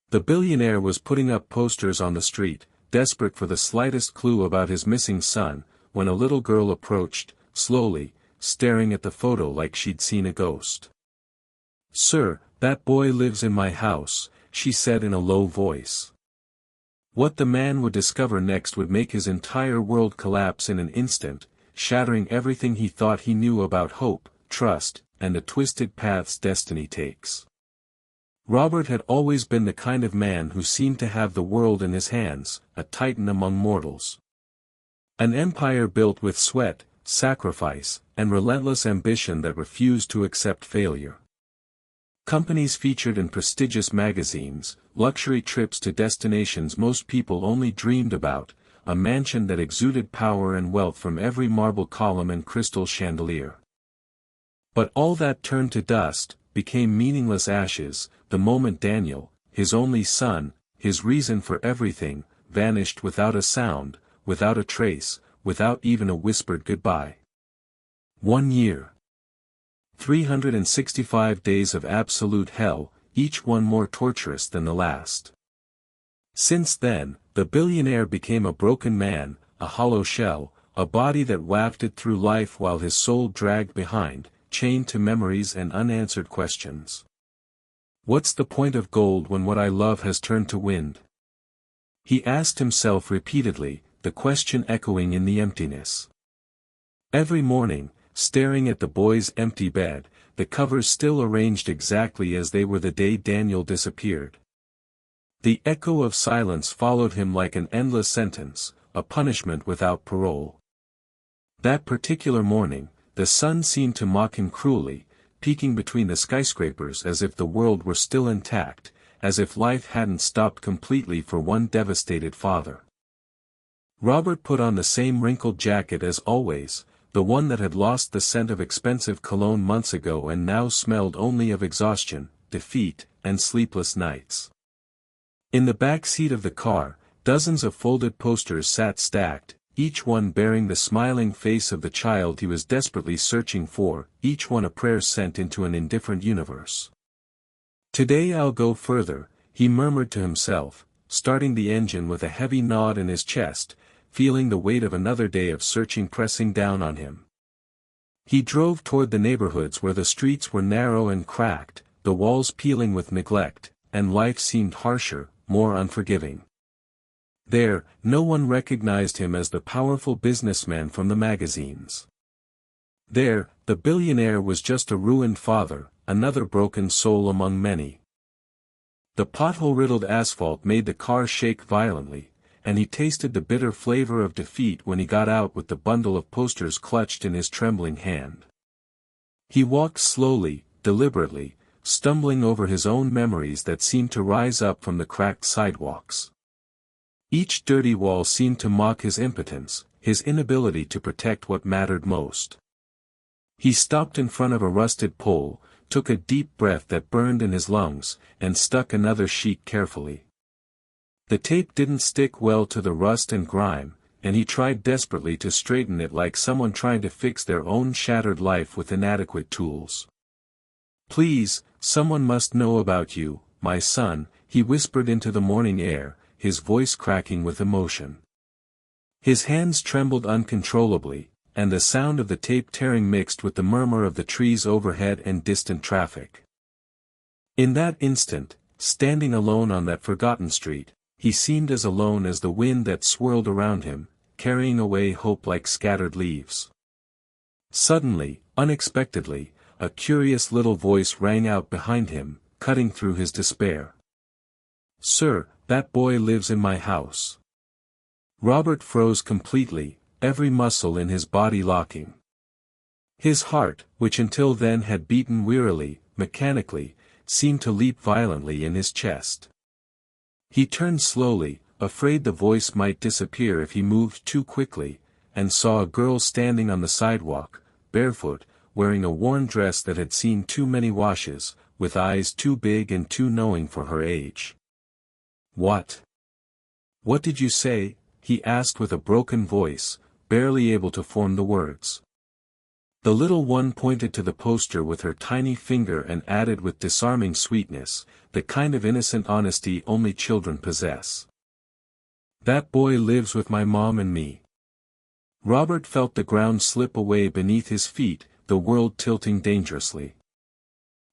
The billionaire was putting up posters on the street, desperate for the slightest clue about his missing son, when a little girl approached, slowly, staring at the photo like she'd seen a ghost. "Sir, that boy lives in my house," she said in a low voice. What the man would discover next would make his entire world collapse in an instant, shattering everything he thought he knew about hope, trust, and the twisted paths destiny takes. Robert had always been the kind of man who seemed to have the world in his hands, a titan among mortals. An empire built with sweat, sacrifice, and relentless ambition that refused to accept failure. Companies featured in prestigious magazines, luxury trips to destinations most people only dreamed about, a mansion that exuded power and wealth from every marble column and crystal chandelier. But all that turned to dust, became meaningless ashes, the moment Daniel, his only son, his reason for everything, vanished without a sound, without a trace, without even a whispered goodbye. 1 year. 365 days of absolute hell, each one more torturous than the last. Since then, the billionaire became a broken man, a hollow shell, a body that wafted through life while his soul dragged behind, chained to memories and unanswered questions. What's the point of gold when what I love has turned to wind? He asked himself repeatedly, the question echoing in the emptiness. Every morning, staring at the boy's empty bed, the covers still arranged exactly as they were the day Daniel disappeared. The echo of silence followed him like an endless sentence, a punishment without parole. That particular morning, the sun seemed to mock him cruelly, peeking between the skyscrapers as if the world were still intact, as if life hadn't stopped completely for one devastated father. Robert put on the same wrinkled jacket as always, the one that had lost the scent of expensive cologne months ago and now smelled only of exhaustion, defeat, and sleepless nights. In the back seat of the car, dozens of folded posters sat stacked, each one bearing the smiling face of the child he was desperately searching for, each one a prayer sent into an indifferent universe. "Today I'll go further," he murmured to himself, starting the engine with a heavy knot in his chest, feeling the weight of another day of searching pressing down on him. He drove toward the neighborhoods where the streets were narrow and cracked, the walls peeling with neglect, and life seemed harsher, more unforgiving. There, no one recognized him as the powerful businessman from the magazines. There, the billionaire was just a ruined father, another broken soul among many. The pothole-riddled asphalt made the car shake violently, and he tasted the bitter flavor of defeat when he got out with the bundle of posters clutched in his trembling hand. He walked slowly, deliberately, stumbling over his own memories that seemed to rise up from the cracked sidewalks. Each dirty wall seemed to mock his impotence, his inability to protect what mattered most. He stopped in front of a rusted pole, took a deep breath that burned in his lungs, and stuck another sheet carefully. The tape didn't stick well to the rust and grime, and he tried desperately to straighten it like someone trying to fix their own shattered life with inadequate tools. "Please, someone must know about you, my son," he whispered into the morning air, his voice cracking with emotion. His hands trembled uncontrollably, and the sound of the tape tearing mixed with the murmur of the trees overhead and distant traffic. In that instant, standing alone on that forgotten street, he seemed as alone as the wind that swirled around him, carrying away hope like scattered leaves. Suddenly, unexpectedly, a curious little voice rang out behind him, cutting through his despair. "Sir, that boy lives in my house." Robert froze completely, every muscle in his body locking. His heart, which until then had beaten wearily, mechanically, seemed to leap violently in his chest. He turned slowly, afraid the voice might disappear if he moved too quickly, and saw a girl standing on the sidewalk, barefoot, wearing a worn dress that had seen too many washes, with eyes too big and too knowing for her age. "What did you say?" he asked with a broken voice, barely able to form the words. The little one pointed to the poster with her tiny finger and added with disarming sweetness, the kind of innocent honesty only children possess. "That boy lives with my mom and me." Robert felt the ground slip away beneath his feet, the world tilting dangerously.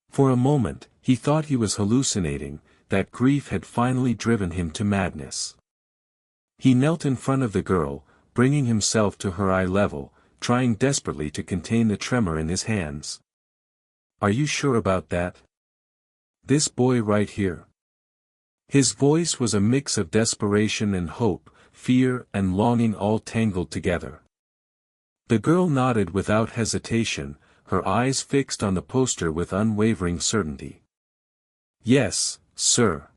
For a moment, he thought he was hallucinating, that grief had finally driven him to madness. He knelt in front of the girl, bringing himself to her eye level, trying desperately to contain the tremor in his hands. "Are you sure about that? This boy right here?" His voice was a mix of desperation and hope, fear and longing all tangled together. The girl nodded without hesitation, her eyes fixed on the poster with unwavering certainty. "Yes, sir.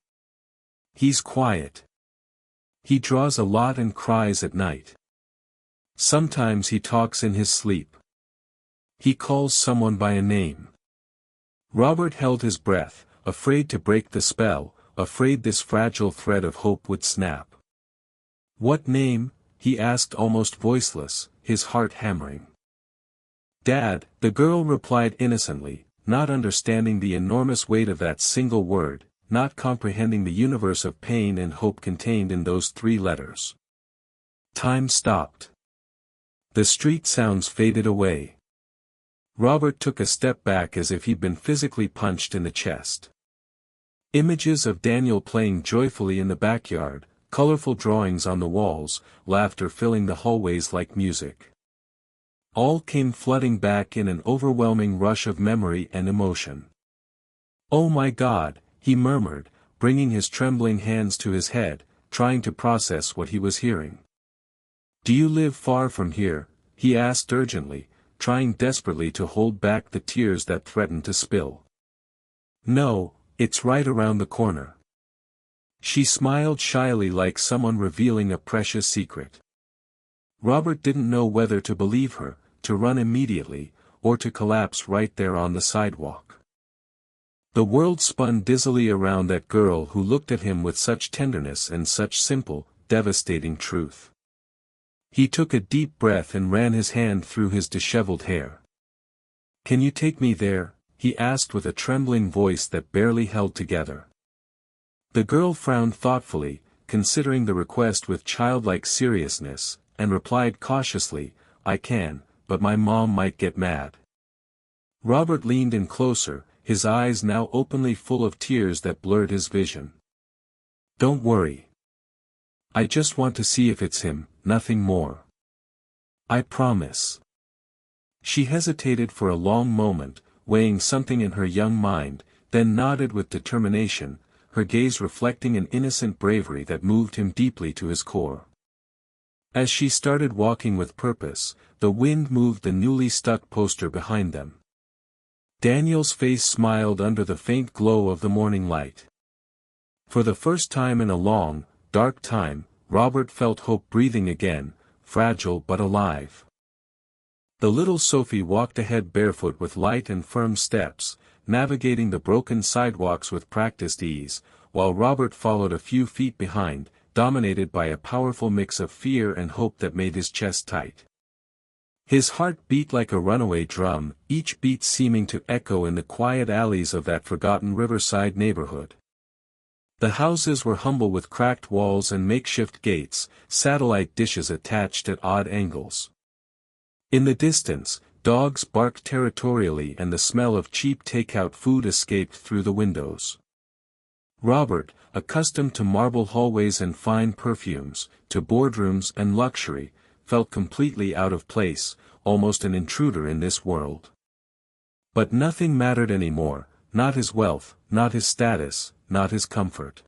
He's quiet. He draws a lot and cries at night. Sometimes he talks in his sleep. He calls someone by a name." Robert held his breath, afraid to break the spell, afraid this fragile thread of hope would snap. "What name?" he asked almost voiceless, his heart hammering. "Dad," the girl replied innocently, not understanding the enormous weight of that single word, not comprehending the universe of pain and hope contained in those 3 letters. Time stopped. The street sounds faded away. Robert took a step back as if he'd been physically punched in the chest. Images of Daniel playing joyfully in the backyard, colorful drawings on the walls, laughter filling the hallways like music. All came flooding back in an overwhelming rush of memory and emotion. "Oh my God," he murmured, bringing his trembling hands to his head, trying to process what he was hearing. "Do you live far from here?" he asked urgently, trying desperately to hold back the tears that threatened to spill. "No, it's right around the corner." She smiled shyly like someone revealing a precious secret. Robert didn't know whether to believe her, to run immediately, or to collapse right there on the sidewalk. The world spun dizzily around that girl who looked at him with such tenderness and such simple, devastating truth. He took a deep breath and ran his hand through his disheveled hair. "Can you take me there?" he asked with a trembling voice that barely held together. The girl frowned thoughtfully, considering the request with childlike seriousness, and replied cautiously, "I can, but my mom might get mad." Robert leaned in closer, his eyes now openly full of tears that blurred his vision. "Don't worry. I just want to see if it's him, nothing more. I promise." She hesitated for a long moment, weighing something in her young mind, then nodded with determination, her gaze reflecting an innocent bravery that moved him deeply to his core. As she started walking with purpose, the wind moved the newly stuck poster behind them. Daniel's face smiled under the faint glow of the morning light. For the first time in a long, dark time, Robert felt hope breathing again, fragile but alive. The little Sophie walked ahead barefoot with light and firm steps, navigating the broken sidewalks with practiced ease, while Robert followed a few feet behind, dominated by a powerful mix of fear and hope that made his chest tight. His heart beat like a runaway drum, each beat seeming to echo in the quiet alleys of that forgotten riverside neighborhood. The houses were humble with cracked walls and makeshift gates, satellite dishes attached at odd angles. In the distance, dogs barked territorially and the smell of cheap takeout food escaped through the windows. Robert, accustomed to marble hallways and fine perfumes, to boardrooms and luxury, felt completely out of place, almost an intruder in this world. But nothing mattered anymore, not his wealth, not his status, not his comfort.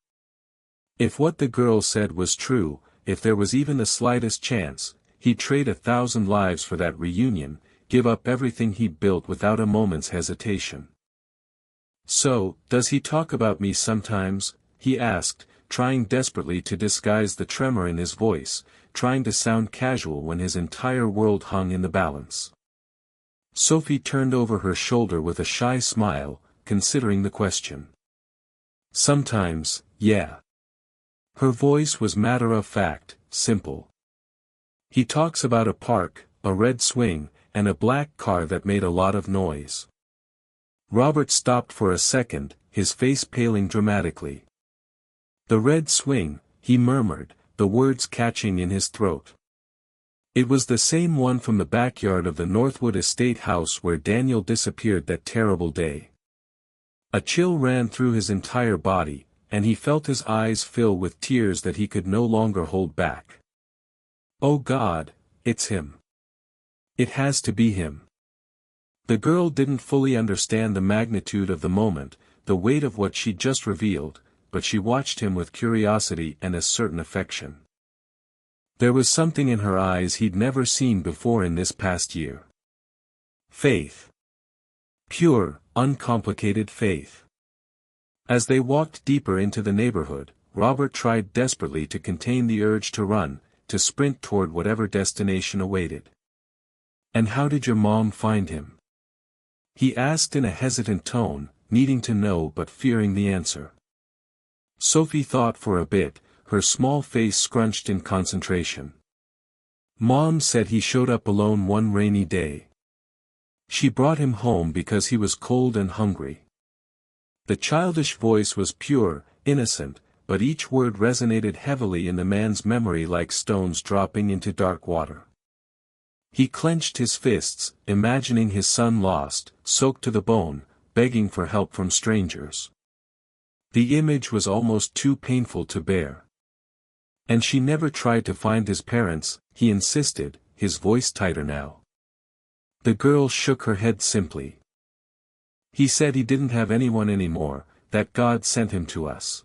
If what the girl said was true, if there was even the slightest chance, he'd trade 1,000 lives for that reunion, give up everything he'd built without a moment's hesitation. "So, does he talk about me sometimes?" he asked, trying desperately to disguise the tremor in his voice, trying to sound casual when his entire world hung in the balance. Sophie turned over her shoulder with a shy smile, considering the question. "Sometimes, yeah." Her voice was matter-of-fact, simple. "He talks about a park, a red swing, and a black car that made a lot of noise. Robert stopped for a second, his face paling dramatically. "The red swing," he murmured, the words catching in his throat. It was the same one from the backyard of the Northwood estate house where Daniel disappeared that terrible day. A chill ran through his entire body, and he felt his eyes fill with tears that he could no longer hold back. "Oh God, it's him. It has to be him." The girl didn't fully understand the magnitude of the moment, the weight of what she'd just revealed, but she watched him with curiosity and a certain affection. There was something in her eyes he'd never seen before in this past year. Faith. Pure, uncomplicated faith. As they walked deeper into the neighborhood, Robert tried desperately to contain the urge to run, to sprint toward whatever destination awaited. "And how did your mom find him?" he asked in a hesitant tone, needing to know but fearing the answer. Sophie thought for a bit, her small face scrunched in concentration. "Mom said he showed up alone one rainy day. She brought him home because he was cold and hungry." The childish voice was pure, innocent, but each word resonated heavily in the man's memory like stones dropping into dark water. He clenched his fists, imagining his son lost, soaked to the bone, begging for help from strangers. The image was almost too painful to bear. "And she never tried to find his parents," he insisted, his voice tighter now. The girl shook her head simply. "He said he didn't have anyone anymore, that God sent him to us."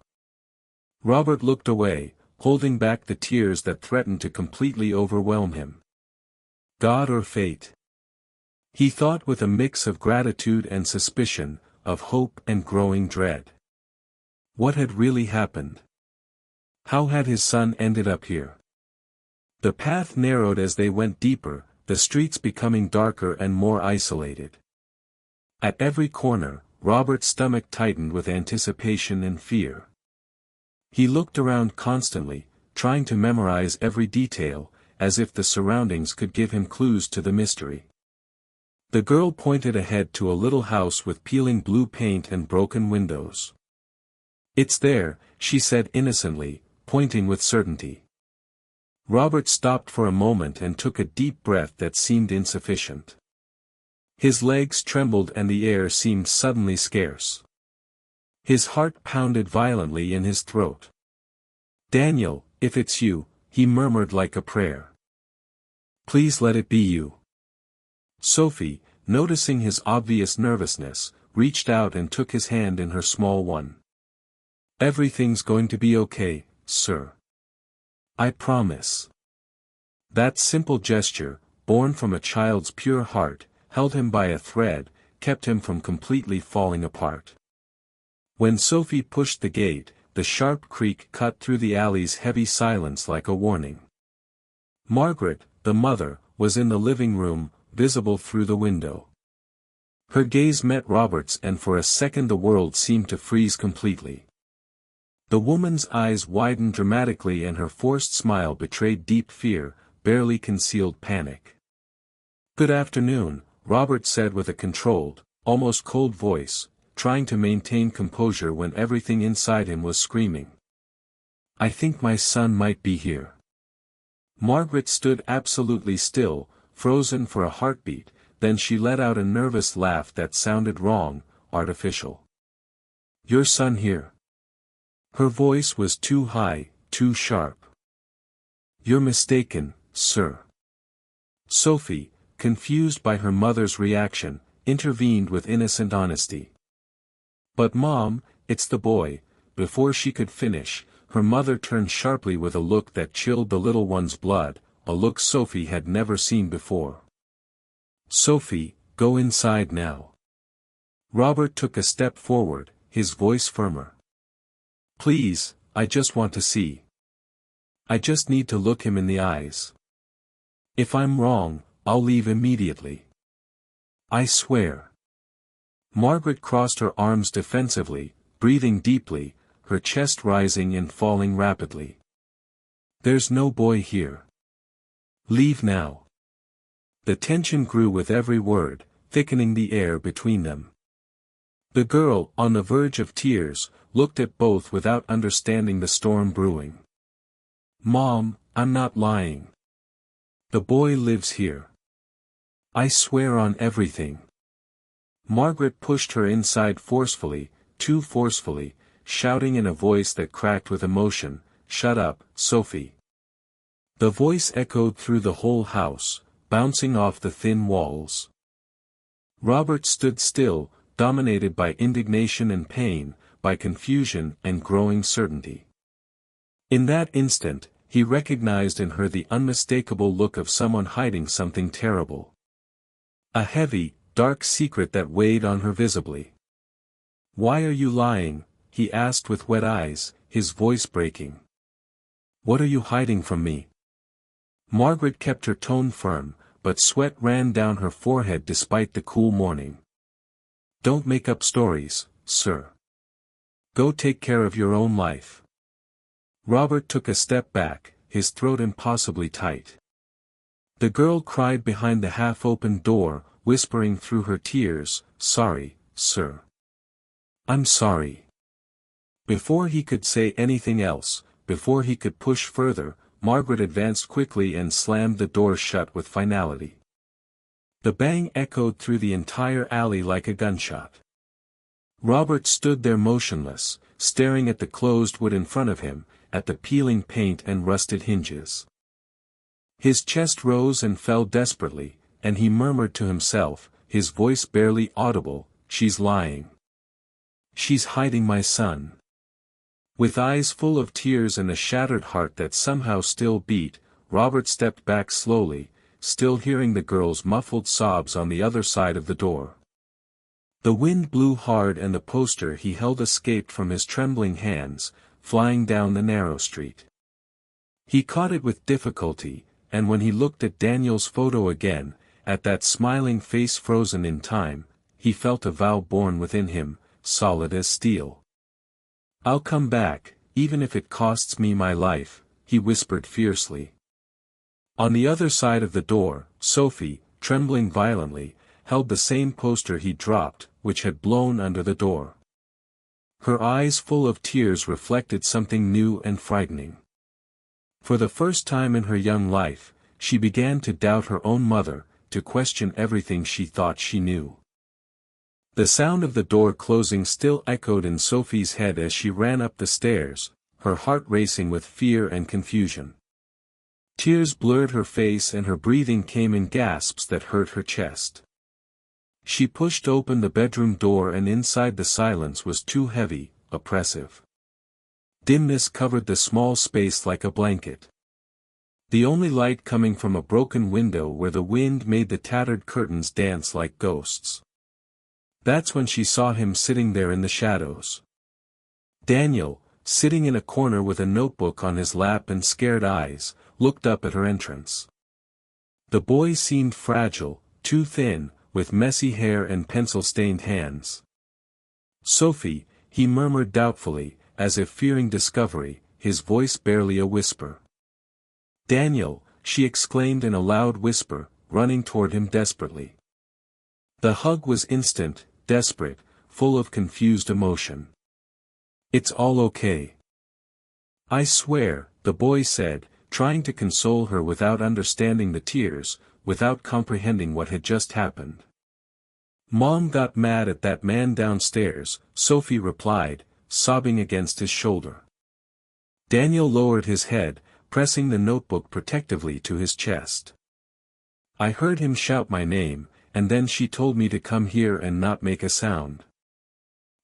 Robert looked away, holding back the tears that threatened to completely overwhelm him. God or fate? He thought with a mix of gratitude and suspicion, of hope and growing dread. What had really happened? How had his son ended up here? The path narrowed as they went deeper, the streets becoming darker and more isolated. At every corner, Robert's stomach tightened with anticipation and fear. He looked around constantly, trying to memorize every detail, as if the surroundings could give him clues to the mystery. The girl pointed ahead to a little house with peeling blue paint and broken windows. "It's there," she said innocently, pointing with certainty. Robert stopped for a moment and took a deep breath that seemed insufficient. His legs trembled and the air seemed suddenly scarce. His heart pounded violently in his throat. "Daniel, if it's you," he murmured like a prayer. "Please let it be you." Sophie, noticing his obvious nervousness, reached out and took his hand in her small one. "Everything's going to be okay, sir. I promise." That simple gesture, born from a child's pure heart, held him by a thread, kept him from completely falling apart. When Sophie pushed the gate, the sharp creak cut through the alley's heavy silence like a warning. Margaret, the mother, was in the living room, visible through the window. Her gaze met Robert's and for a second the world seemed to freeze completely. The woman's eyes widened dramatically and her forced smile betrayed deep fear, barely concealed panic. "Good afternoon," Robert said with a controlled, almost cold voice, trying to maintain composure when everything inside him was screaming. "I think my son might be here." Margaret stood absolutely still, frozen for a heartbeat, then she let out a nervous laugh that sounded wrong, artificial. "Your son here?" Her voice was too high, too sharp. "You're mistaken, sir." Sophie, confused by her mother's reaction, intervened with innocent honesty. "But Mom, it's the boy." Before she could finish, her mother turned sharply with a look that chilled the little one's blood, a look Sophie had never seen before. "Sophie, go inside now." Robert took a step forward, his voice firmer. "Please, I just want to see. I just need to look him in the eyes. If I'm wrong, I'll leave immediately. I swear." Margaret crossed her arms defensively, breathing deeply, her chest rising and falling rapidly. "There's no boy here. Leave now." The tension grew with every word, thickening the air between them. The girl, on the verge of tears, looked at both without understanding the storm brewing. "Mom, I'm not lying. The boy lives here. I swear on everything." Margaret pushed her inside forcefully, too forcefully, shouting in a voice that cracked with emotion, "Shut up, Sophie." The voice echoed through the whole house, bouncing off the thin walls. Robert stood still, dominated by indignation and pain, by confusion and growing certainty. In that instant, he recognized in her the unmistakable look of someone hiding something terrible. A heavy, dark secret that weighed on her visibly. "Why are you lying?" he asked with wet eyes, his voice breaking. "What are you hiding from me?" Margaret kept her tone firm, but sweat ran down her forehead despite the cool morning. "Don't make up stories, sir. Go take care of your own life." Robert took a step back, his throat impossibly tight. The girl cried behind the half-opened door, whispering through her tears, "Sorry, sir. I'm sorry." Before he could say anything else, before he could push further, Margaret advanced quickly and slammed the door shut with finality. The bang echoed through the entire alley like a gunshot. Robert stood there motionless, staring at the closed wood in front of him, at the peeling paint and rusted hinges. His chest rose and fell desperately, and he murmured to himself, his voice barely audible, "She's lying. She's hiding my son." With eyes full of tears and a shattered heart that somehow still beat, Robert stepped back slowly, still hearing the girl's muffled sobs on the other side of the door. The wind blew hard and the poster he held escaped from his trembling hands, flying down the narrow street. He caught it with difficulty, and when he looked at Daniel's photo again, at that smiling face frozen in time, he felt a vow born within him, solid as steel. "I'll come back, even if it costs me my life," he whispered fiercely. On the other side of the door, Sophie, trembling violently, held the same poster he dropped, which had blown under the door. Her eyes full of tears reflected something new and frightening. For the first time in her young life, she began to doubt her own mother, to question everything she thought she knew. The sound of the door closing still echoed in Sophie's head as she ran up the stairs, her heart racing with fear and confusion. Tears blurred her face and her breathing came in gasps that hurt her chest. She pushed open the bedroom door and inside the silence was too heavy, oppressive. Dimness covered the small space like a blanket. The only light coming from a broken window where the wind made the tattered curtains dance like ghosts. That's when she saw him sitting there in the shadows. Daniel, sitting in a corner with a notebook on his lap and scared eyes, looked up at her entrance. The boy seemed fragile, too thin, with messy hair and pencil-stained hands. "Sophie," he murmured doubtfully, as if fearing discovery, his voice barely a whisper. "Daniel," she exclaimed in a loud whisper, running toward him desperately. The hug was instant, desperate, full of confused emotion. "It's all okay. I swear," the boy said, trying to console her without understanding the tears, without comprehending what had just happened. "Mom got mad at that man downstairs," Sophie replied, sobbing against his shoulder. Daniel lowered his head, pressing the notebook protectively to his chest. "I heard him shout my name, and then she told me to come here and not make a sound."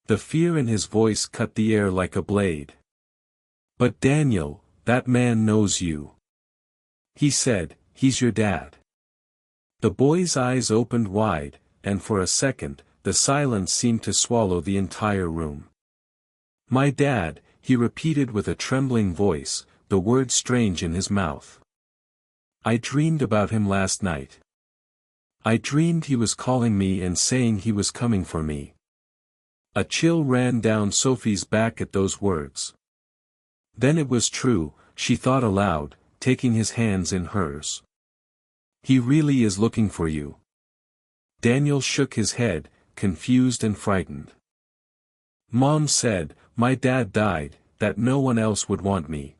The fear in his voice cut the air like a blade. "But Daniel, that man knows you. He said, he's your dad." The boy's eyes opened wide, and for a second, the silence seemed to swallow the entire room. "My dad," he repeated with a trembling voice, the word strange in his mouth. "I dreamed about him last night. I dreamed he was calling me and saying he was coming for me." A chill ran down Sophie's back at those words. Then it was true, she thought aloud, taking his hands in hers. He really is looking for you. Daniel shook his head, confused and frightened. Mom said, my dad died, that no one else would want me.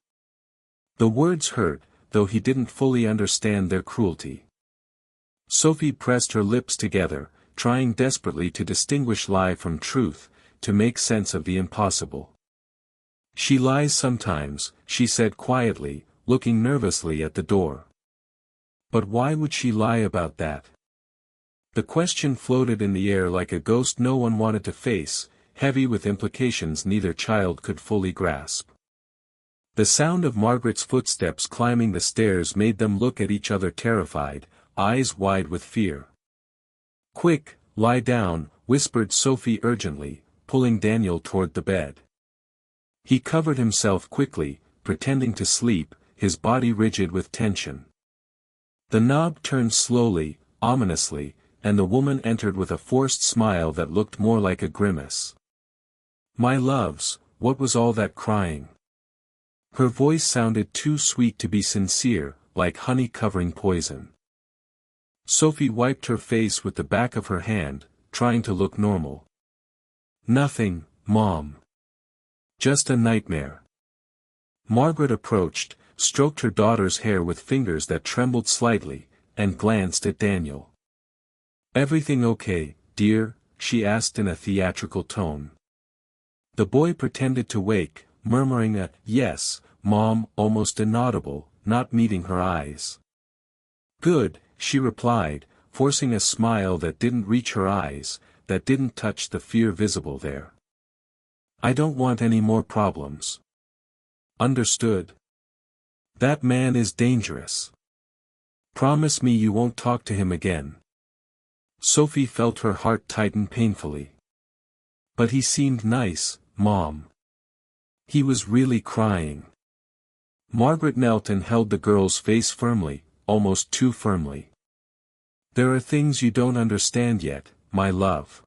The words hurt, though he didn't fully understand their cruelty. Sophie pressed her lips together, trying desperately to distinguish lie from truth, to make sense of the impossible. She lies sometimes, she said quietly, looking nervously at the door. But why would she lie about that? The question floated in the air like a ghost no one wanted to face, heavy with implications neither child could fully grasp. The sound of Margaret's footsteps climbing the stairs made them look at each other terrified, eyes wide with fear. Quick, lie down, whispered Sophie urgently, pulling Daniel toward the bed. He covered himself quickly, pretending to sleep, his body rigid with tension. The knob turned slowly, ominously, and the woman entered with a forced smile that looked more like a grimace. My loves, what was all that crying? Her voice sounded too sweet to be sincere, like honey covering poison. Sophie wiped her face with the back of her hand, trying to look normal. Nothing, Mom. Just a nightmare. Margaret approached, stroked her daughter's hair with fingers that trembled slightly, and glanced at Daniel. Everything okay, dear? She asked in a theatrical tone. The boy pretended to wake, murmuring a yes, Mom, almost inaudible, not meeting her eyes. Good, she replied, forcing a smile that didn't reach her eyes, that didn't touch the fear visible there. I don't want any more problems. Understood? That man is dangerous. Promise me you won't talk to him again. Sophie felt her heart tighten painfully. But he seemed nice, Mom. He was really crying. Margaret knelt and held the girl's face firmly, almost too firmly. There are things you don't understand yet, my love.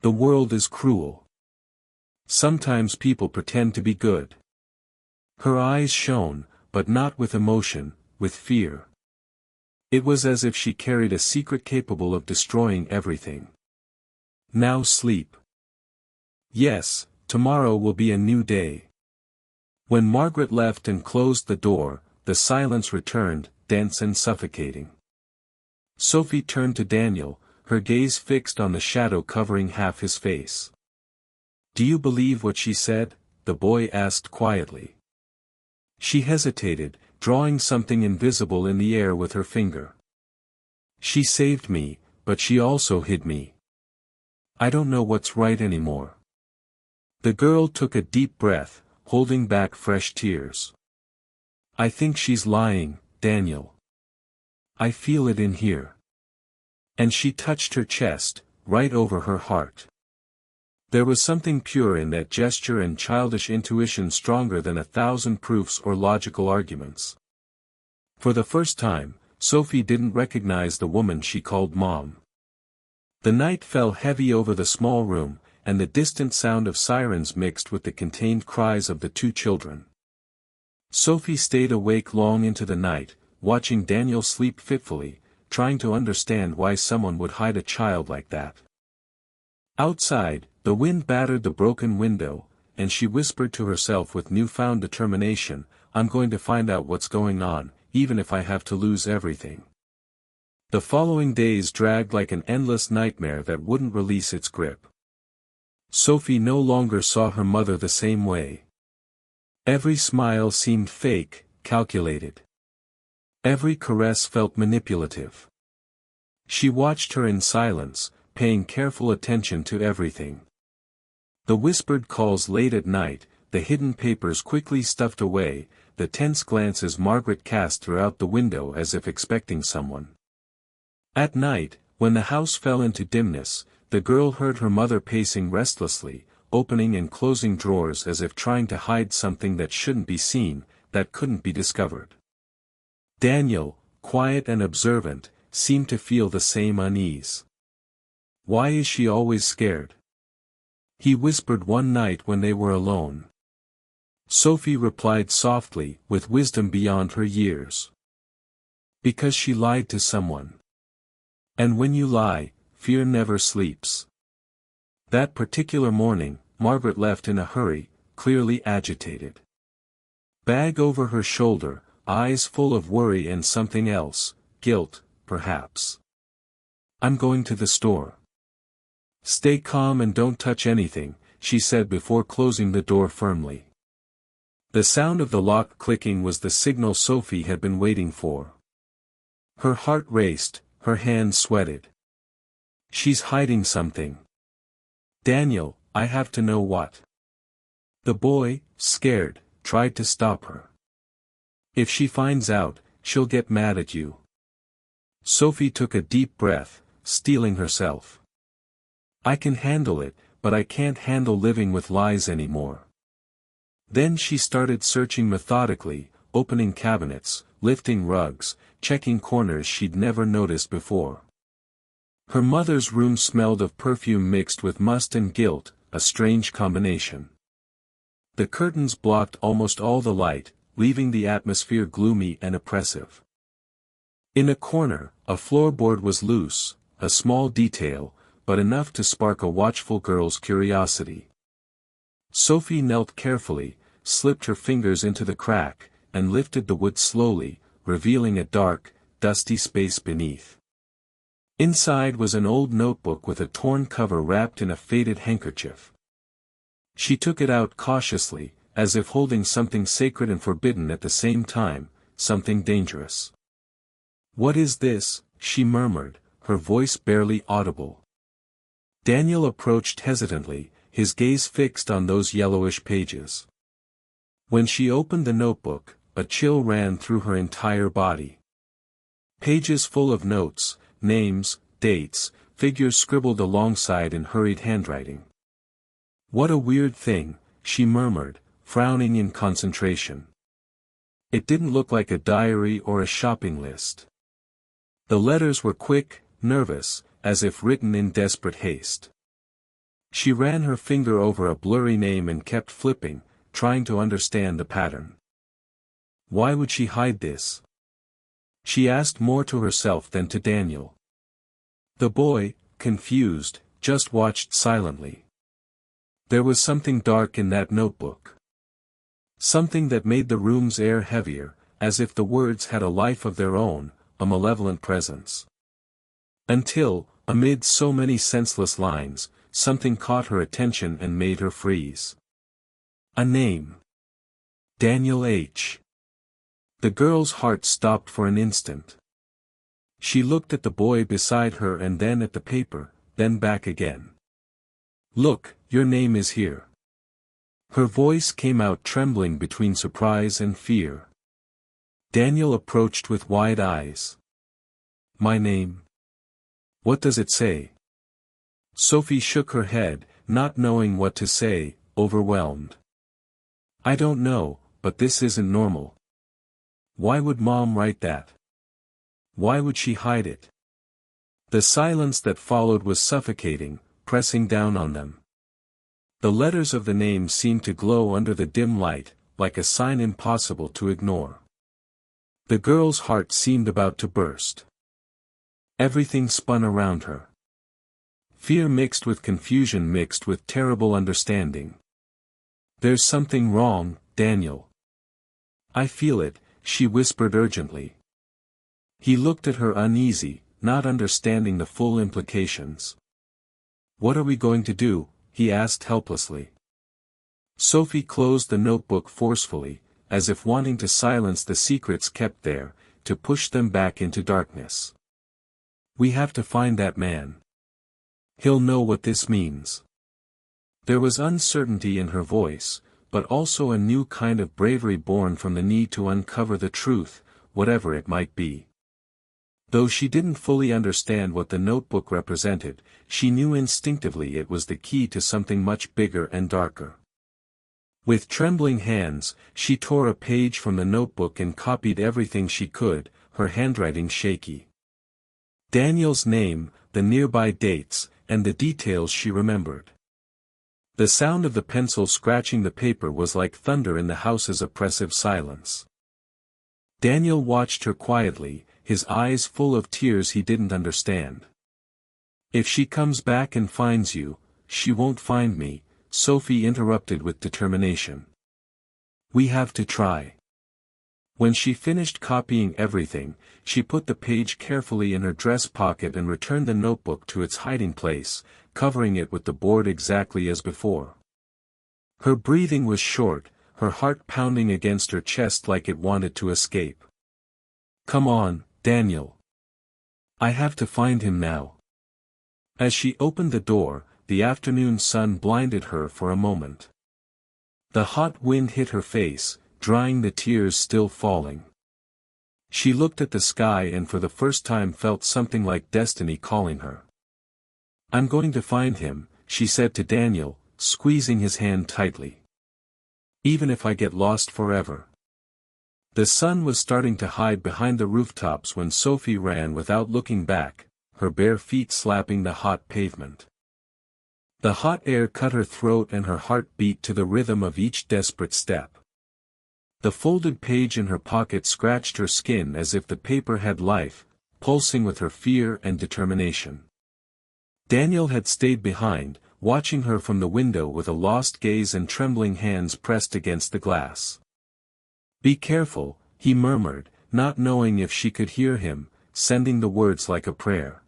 The world is cruel. Sometimes people pretend to be good. Her eyes shone, but not with emotion, with fear. It was as if she carried a secret capable of destroying everything. Now sleep. Yes, tomorrow will be a new day. When Margaret left and closed the door, the silence returned, dense and suffocating. Sophie turned to Daniel, her gaze fixed on the shadow covering half his face. Do you believe what she said? The boy asked quietly. She hesitated, drawing something invisible in the air with her finger. She saved me, but she also hid me. I don't know what's right anymore. The girl took a deep breath, holding back fresh tears. I think she's lying, Daniel. I feel it in here. And she touched her chest, right over her heart. There was something pure in that gesture and childish intuition stronger than 1,000 proofs or logical arguments. For the first time, Sophie didn't recognize the woman she called Mom. The night fell heavy over the small room, and the distant sound of sirens mixed with the contained cries of the two children. Sophie stayed awake long into the night, watching Daniel sleep fitfully, trying to understand why someone would hide a child like that. Outside, the wind battered the broken window, and she whispered to herself with newfound determination, I'm going to find out what's going on, even if I have to lose everything. The following days dragged like an endless nightmare that wouldn't release its grip. Sophie no longer saw her mother the same way. Every smile seemed fake, calculated. Every caress felt manipulative. She watched her in silence, paying careful attention to everything. The whispered calls late at night, the hidden papers quickly stuffed away, the tense glances Margaret cast throughout the window as if expecting someone. At night, when the house fell into dimness, the girl heard her mother pacing restlessly, opening and closing drawers as if trying to hide something that shouldn't be seen, that couldn't be discovered. Daniel, quiet and observant, seemed to feel the same unease. Why is she always scared? He whispered one night when they were alone. Sophie replied softly, with wisdom beyond her years. Because she lied to someone. And when you lie, fear never sleeps. That particular morning, Margaret left in a hurry, clearly agitated. Bag over her shoulder, eyes full of worry and something else, guilt, perhaps. I'm going to the store. Stay calm and don't touch anything, she said before closing the door firmly. The sound of the lock clicking was the signal Sophie had been waiting for. Her heart raced, her hands sweated. She's hiding something. Daniel, I have to know what. The boy, scared, tried to stop her. If she finds out, she'll get mad at you. Sophie took a deep breath, steeling herself. I can handle it, but I can't handle living with lies anymore. Then she started searching methodically, opening cabinets, lifting rugs, checking corners she'd never noticed before. Her mother's room smelled of perfume mixed with must and guilt, a strange combination. The curtains blocked almost all the light, leaving the atmosphere gloomy and oppressive. In a corner, a floorboard was loose, a small detail, but enough to spark a watchful girl's curiosity. Sophie knelt carefully, slipped her fingers into the crack, and lifted the wood slowly, revealing a dark, dusty space beneath. Inside was an old notebook with a torn cover wrapped in a faded handkerchief. She took it out cautiously, as if holding something sacred and forbidden at the same time, something dangerous. What is this? She murmured, her voice barely audible. Daniel approached hesitantly, his gaze fixed on those yellowish pages. When she opened the notebook, a chill ran through her entire body. Pages full of notes, names, dates, figures scribbled alongside in hurried handwriting. What a weird thing, she murmured, frowning in concentration. It didn't look like a diary or a shopping list. The letters were quick, nervous, as if written in desperate haste. She ran her finger over a blurry name and kept flipping, trying to understand the pattern. Why would she hide this? She asked more to herself than to Daniel. The boy, confused, just watched silently. There was something dark in that notebook. Something that made the room's air heavier, as if the words had a life of their own, a malevolent presence. Until, amid so many senseless lines, something caught her attention and made her freeze. A name. Daniel H. The girl's heart stopped for an instant. She looked at the boy beside her and then at the paper, then back again. Look, your name is here. Her voice came out trembling between surprise and fear. Daniel approached with wide eyes. My name? What does it say? Sophie shook her head, not knowing what to say, overwhelmed. I don't know, but this isn't normal. Why would Mom write that? Why would she hide it? The silence that followed was suffocating, pressing down on them. The letters of the name seemed to glow under the dim light, like a sign impossible to ignore. The girl's heart seemed about to burst. Everything spun around her. Fear mixed with confusion mixed with terrible understanding. There's something wrong, Daniel. I feel it, she whispered urgently. He looked at her uneasy, not understanding the full implications. What are we going to do? He asked helplessly. Sophie closed the notebook forcefully, as if wanting to silence the secrets kept there, to push them back into darkness. We have to find that man. He'll know what this means. There was uncertainty in her voice, but also a new kind of bravery born from the need to uncover the truth, whatever it might be. Though she didn't fully understand what the notebook represented, she knew instinctively it was the key to something much bigger and darker. With trembling hands, she tore a page from the notebook and copied everything she could, her handwriting shaky. Daniel's name, the nearby dates, and the details she remembered. The sound of the pencil scratching the paper was like thunder in the house's oppressive silence. Daniel watched her quietly, his eyes full of tears he didn't understand. "If she comes back and finds you, she won't find me," Sophie interrupted with determination. "We have to try." When she finished copying everything, she put the page carefully in her dress pocket and returned the notebook to its hiding place, covering it with the board exactly as before. Her breathing was short, her heart pounding against her chest like it wanted to escape. "Come on, Daniel. I have to find him now." As she opened the door, the afternoon sun blinded her for a moment. The hot wind hit her face, drying the tears still falling. She looked at the sky and for the first time felt something like destiny calling her. "I'm going to find him," she said to Daniel, squeezing his hand tightly. "Even if I get lost forever." The sun was starting to hide behind the rooftops when Sophie ran without looking back, her bare feet slapping the hot pavement. The hot air cut her throat and her heart beat to the rhythm of each desperate step. The folded page in her pocket scratched her skin as if the paper had life, pulsing with her fear and determination. Daniel had stayed behind, watching her from the window with a lost gaze and trembling hands pressed against the glass. "Be careful," he murmured, not knowing if she could hear him, sending the words like a prayer.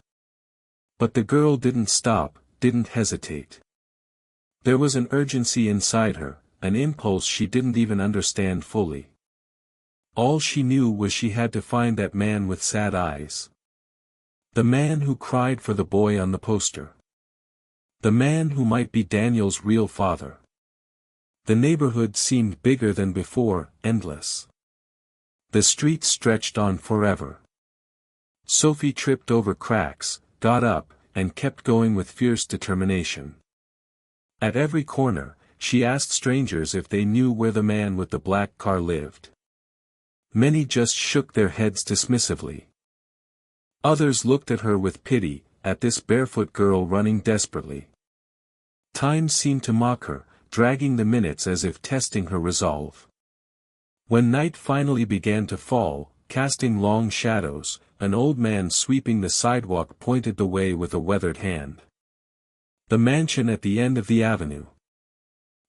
But the girl didn't stop, didn't hesitate. There was an urgency inside her, an impulse she didn't even understand fully. All she knew was she had to find that man with sad eyes. The man who cried for the boy on the poster. The man who might be Daniel's real father. The neighborhood seemed bigger than before, endless. The streets stretched on forever. Sophie tripped over cracks, got up, and kept going with fierce determination. At every corner, she asked strangers if they knew where the man with the black car lived. Many just shook their heads dismissively. Others looked at her with pity, at this barefoot girl running desperately. Time seemed to mock her, dragging the minutes as if testing her resolve. When night finally began to fall, casting long shadows, an old man sweeping the sidewalk pointed the way with a weathered hand. "The mansion at the end of the avenue.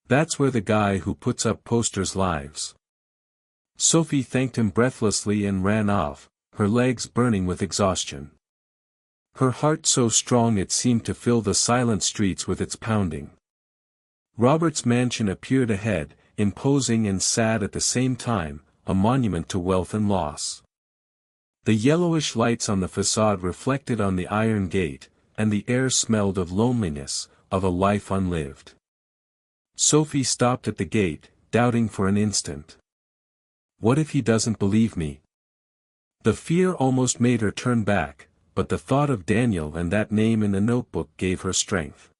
That's where the guy who puts up posters lives." Sophie thanked him breathlessly and ran off, her legs burning with exhaustion. Her heart so strong it seemed to fill the silent streets with its pounding. Robert's mansion appeared ahead, imposing and sad at the same time, a monument to wealth and loss. The yellowish lights on the facade reflected on the iron gate, and the air smelled of loneliness, of a life unlived. Sophie stopped at the gate, doubting for an instant. What if he doesn't believe me? The fear almost made her turn back, but the thought of Daniel and that name in the notebook gave her strength.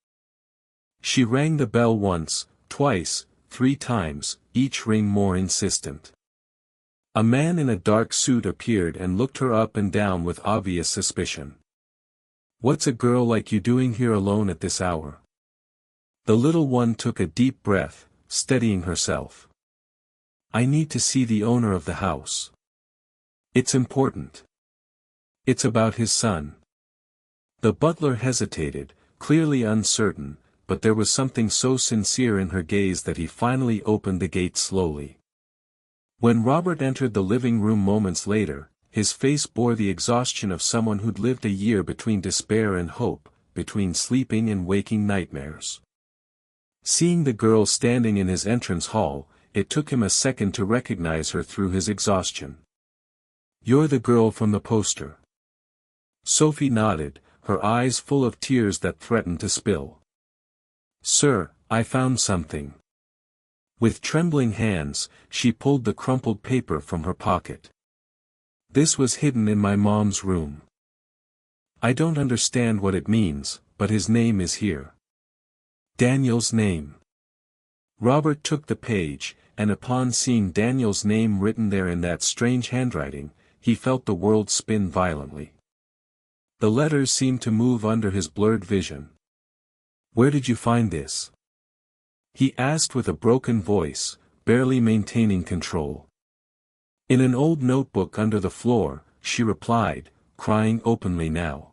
She rang the bell once, twice, 3 times, each ring more insistent. A man in a dark suit appeared and looked her up and down with obvious suspicion. "What's a girl like you doing here alone at this hour?" The little one took a deep breath, steadying herself. "I need to see the owner of the house. It's important. It's about his son." The butler hesitated, clearly uncertain, but there was something so sincere in her gaze that he finally opened the gate slowly. When Robert entered the living room moments later, his face bore the exhaustion of someone who'd lived a year between despair and hope, between sleeping and waking nightmares. Seeing the girl standing in his entrance hall, it took him a second to recognize her through his exhaustion. "You're the girl from the poster." Sophie nodded, her eyes full of tears that threatened to spill. "Sir, I found something." With trembling hands, she pulled the crumpled paper from her pocket. "This was hidden in my mom's room. I don't understand what it means, but his name is here. Daniel's name." Robert took the page, and upon seeing Daniel's name written there in that strange handwriting, he felt the world spin violently. The letters seemed to move under his blurred vision. "Where did you find this?" he asked with a broken voice, barely maintaining control. "In an old notebook under the floor," she replied, crying openly now.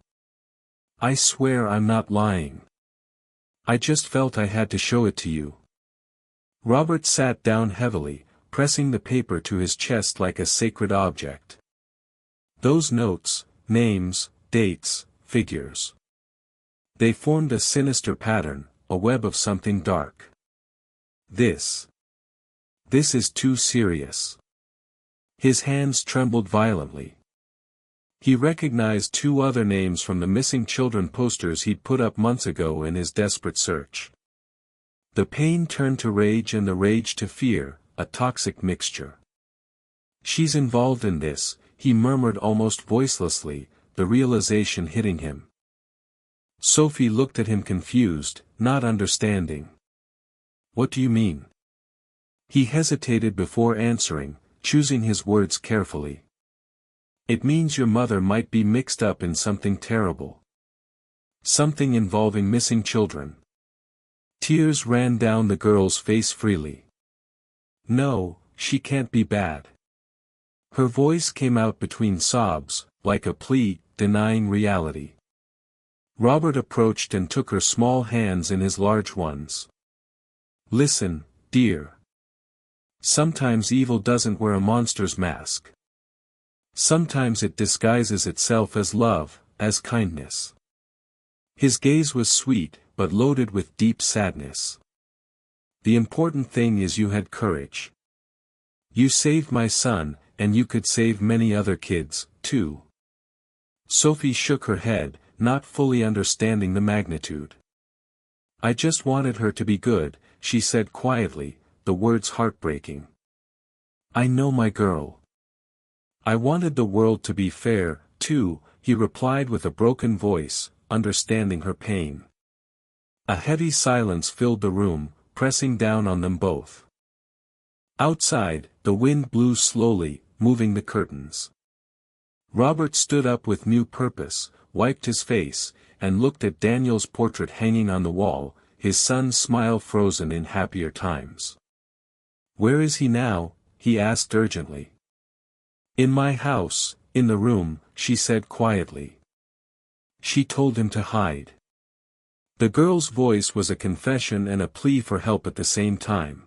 I swear I'm not lying. I just felt I had to show it to you. Robert sat down heavily, pressing the paper to his chest like a sacred object. Those notes, names, dates, figures. They formed a sinister pattern, a web of something dark. This is too serious. His hands trembled violently. He recognized 2 other names from the missing children posters he'd put up months ago in his desperate search. The pain turned to rage and the rage to fear, a toxic mixture. She's involved in this, he murmured almost voicelessly, the realization hitting him. Sophie looked at him confused, not understanding. What do you mean? He hesitated before answering, choosing his words carefully. It means your mother might be mixed up in something terrible. Something involving missing children. Tears ran down the girl's face freely. No, she can't be bad. Her voice came out between sobs, like a plea, denying reality. Robert approached and took her small hands in his large ones. Listen, dear. Sometimes evil doesn't wear a monster's mask. Sometimes it disguises itself as love, as kindness. His gaze was sweet, but loaded with deep sadness. The important thing is you had courage. You saved my son, and you could save many other kids, too. Sophie shook her head, not fully understanding the magnitude. I just wanted her to be good, she said quietly, the words heartbreaking. I know my girl. I wanted the world to be fair, too, he replied with a broken voice, understanding her pain. A heavy silence filled the room, pressing down on them both. Outside, the wind blew slowly, moving the curtains. Robert stood up with new purpose, wiped his face, and looked at Daniel's portrait hanging on the wall, his son's smile frozen in happier times. Where is he now? He asked urgently. In my house, in the room, she said quietly. She told him to hide. The girl's voice was a confession and a plea for help at the same time.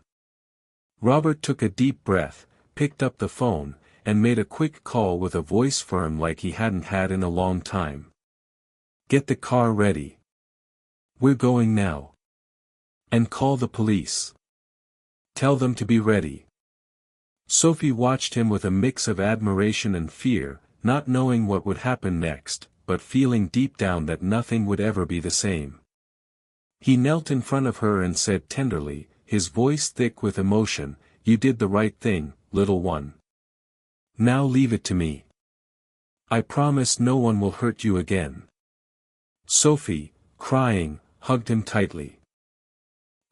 Robert took a deep breath, picked up the phone, and made a quick call with a voice firm like he hadn't had in a long time. Get the car ready. We're going now. And call the police. Tell them to be ready. Sophie watched him with a mix of admiration and fear, not knowing what would happen next, but feeling deep down that nothing would ever be the same. He knelt in front of her and said tenderly, his voice thick with emotion, You did the right thing, little one. Now leave it to me. I promise no one will hurt you again. Sophie, crying, hugged him tightly.